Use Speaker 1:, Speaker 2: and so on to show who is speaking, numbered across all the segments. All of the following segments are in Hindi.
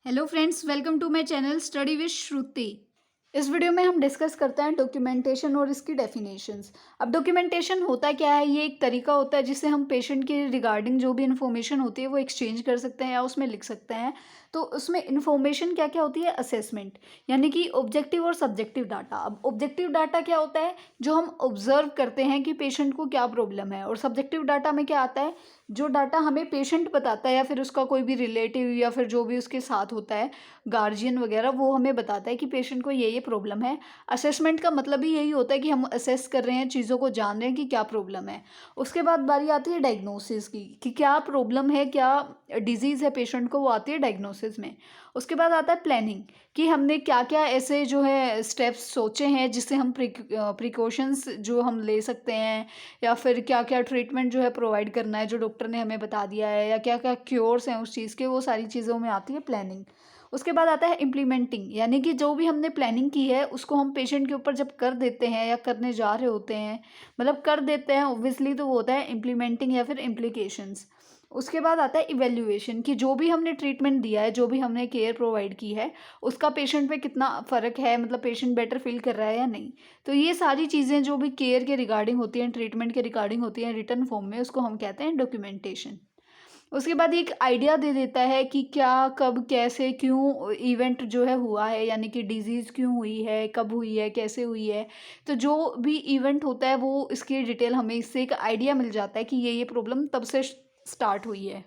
Speaker 1: Hello friends, welcome to my channel study with Shruti. इस वीडियो में हम डिस्कस करते हैं डॉक्यूमेंटेशन और इसकी डेफिनेशंस। अब डॉक्यूमेंटेशन होता क्या है? ये एक तरीका होता है जिससे हम पेशेंट के रिगार्डिंग जो भी इन्फॉर्मेशन होती है वो एक्सचेंज कर सकते हैं या उसमें लिख सकते हैं। तो उसमें इन्फॉर्मेशन क्या क्या होती है? असेसमेंट, यानी कि ऑब्जेक्टिव और सब्जेक्टिव डाटा। अब ऑब्जेक्टिव डाटा क्या होता है? जो हम ऑब्जर्व करते हैं कि पेशेंट को क्या प्रॉब्लम है। और सब्जेक्टिव डाटा में क्या आता है? जो डाटा हमें पेशेंट बताता है या फिर उसका कोई भी रिलेटिव या फिर जो भी उसके साथ होता है, गार्जियन वगैरह, वो हमें बताता है कि पेशेंट को ये प्रॉब्लम है। असेसमेंट का मतलब ही यही होता है कि हम असेस कर रहे हैं, चीज़ों को जान रहे हैं कि क्या प्रॉब्लम है। उसके बाद बारी आती है डायग्नोसिस की, कि क्या प्रॉब्लम है, क्या डिजीज़ है पेशेंट को, वो आती है डायग्नोसिस में। उसके बाद आता है प्लानिंग, कि हमने क्या क्या ऐसे जो है स्टेप्स सोचे हैं जिससे हम प्रिकॉशंस जो हम ले सकते हैं, या फिर क्या क्या ट्रीटमेंट जो है प्रोवाइड करना है जो डॉक्टर ने हमें बता दिया है, या क्या क्या क्योर्स हैं उस चीज़ के, वो सारी चीज़ों में आती है प्लानिंग। उसके बाद आता है इम्प्लीमेंटिंग, यानी कि जो भी हमने प्लानिंग की है उसको हम पेशेंट के ऊपर जब कर देते हैं या करने जा रहे होते हैं, मतलब कर देते हैं ऑब्वियसली, तो वो होता है इम्प्लीमेंटिंग या फिर इम्प्लीकेशंस। उसके बाद आता है इवेल्युएशन, कि जो भी हमने ट्रीटमेंट दिया है, जो भी हमने केयर प्रोवाइड की है, उसका पेशेंट पे कितना फ़र्क है, मतलब पेशेंट बेटर फील कर रहा है या नहीं। तो ये सारी चीज़ें जो भी केयर के रिगार्डिंग होती हैं, ट्रीटमेंट के रिगार्डिंग होती हैं रिटन फॉर्म में, उसको हम कहते हैं डॉक्यूमेंटेशन। उसके बाद ये एक आइडिया दे देता है कि क्या, कब, कैसे, क्यों इवेंट जो है हुआ है, यानी कि डिजीज़ क्यों हुई है, कब हुई है, कैसे हुई है। तो जो भी इवेंट होता है वो इसकी डिटेल, हमें इससे एक आइडिया मिल जाता है कि ये प्रॉब्लम तब से स्टार्ट हुई है।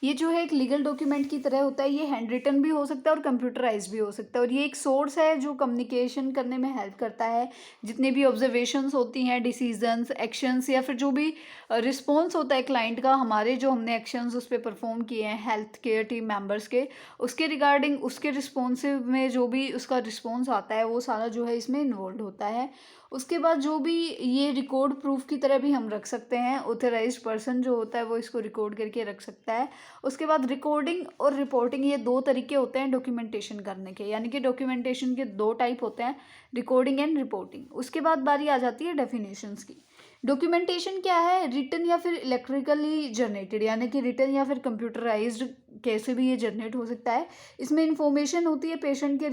Speaker 1: ये जो है एक लीगल डॉक्यूमेंट की तरह होता है। ये हैंड रिटन भी हो सकता है और कंप्यूटराइज भी हो सकता है, और ये एक सोर्स है जो कम्युनिकेशन करने में हेल्प करता है। जितनी भी ऑब्जर्वेशंस होती हैं, डिसीजंस, एक्शंस, या फिर जो भी रिस्पॉन्स होता है क्लाइंट का, हमारे जो हमने एक्शंस उस पर परफॉर्म किए हैं हेल्थ केयर टीम मेंबर्स के, उसके रिगार्डिंग, उसके रिस्पॉन्सिव में जो भी उसका रिस्पॉन्स आता है, वो सारा जो है इसमें इन्वॉल्व होता है। उसके बाद जो भी ये रिकॉर्ड प्रूफ की तरह भी हम रख सकते हैं, ऑथराइज्ड पर्सन जो होता है वो इसको रिकॉर्ड करके रख सकता है। उसके बाद रिकॉर्डिंग और रिपोर्टिंग, ये दो तरीके होते हैं डॉक्यूमेंटेशन करने के, यानी कि डॉक्यूमेंटेशन के दो टाइप होते हैं, रिकॉर्डिंग एंड रिपोर्टिंग। उसके बाद बारी आ जाती है डेफिनेशंस की। डॉक्यूमेंटेशन क्या है? रिटन या फिर इलेक्ट्रिकली जनरेटेड, यानी कि रिटन या फिर कंप्यूटराइज्ड, कैसे भी ये जनरेट हो सकता है। इसमें इंफॉर्मेशन होती है पेशेंट के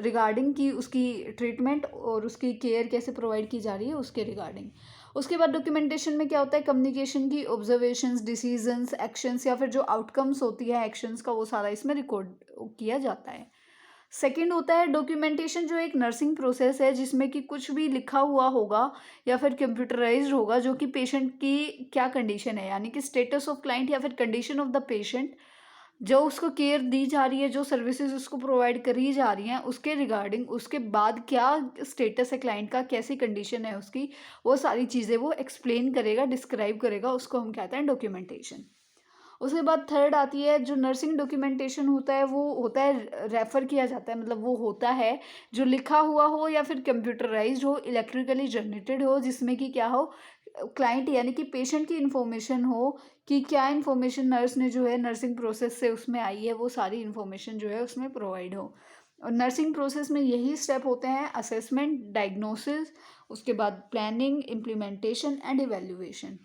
Speaker 1: रिगार्डिंग, की उसकी ट्रीटमेंट और उसकी केयर कैसे प्रोवाइड की जा रही है उसके रिगार्डिंग। उसके बाद डॉक्यूमेंटेशन में क्या होता है? कम्युनिकेशन की ऑब्जर्वेशंस, डिसीजंस, एक्शंस, या फिर जो आउटकम्स होती है एक्शंस का, वो सारा इसमें रिकॉर्ड किया जाता है। सेकंड होता है डॉक्यूमेंटेशन, जो एक नर्सिंग प्रोसेस है जिसमें कि कुछ भी लिखा हुआ होगा या फिर कंप्यूटराइज्ड होगा जो कि पेशेंट की क्या कंडीशन है, यानी कि स्टेटस ऑफ क्लाइंट या फिर कंडीशन ऑफ द पेशेंट, जो उसको केयर दी जा रही है, जो सर्विसेज उसको प्रोवाइड करी जा रही हैं, उसके रिगार्डिंग, उसके बाद क्या स्टेटस है क्लाइंट का, कैसी कंडीशन है उसकी, वो सारी चीज़ें वो एक्सप्लेन करेगा, डिस्क्राइब करेगा, उसको हम कहते हैं डॉक्यूमेंटेशन। उसके बाद थर्ड आती है जो नर्सिंग डॉक्यूमेंटेशन होता है, वो होता है रेफ़र किया जाता है, मतलब वो होता है जो लिखा हुआ हो या फिर कंप्यूटराइज्ड हो, इलेक्ट्रिकली जनरेटेड हो, जिसमें कि क्या हो, क्लाइंट यानी कि पेशेंट की इन्फॉर्मेशन हो, कि क्या इन्फॉर्मेशन नर्स ने जो है नर्सिंग प्रोसेस से उसमें आई है, वो सारी इन्फॉर्मेशन जो है उसमें प्रोवाइड हो। और नर्सिंग प्रोसेस में यही स्टेप होते हैं: असेसमेंट, डायग्नोसिस, उसके बाद प्लानिंग, इम्प्लीमेंटेशन एंड इवैल्यूएशन।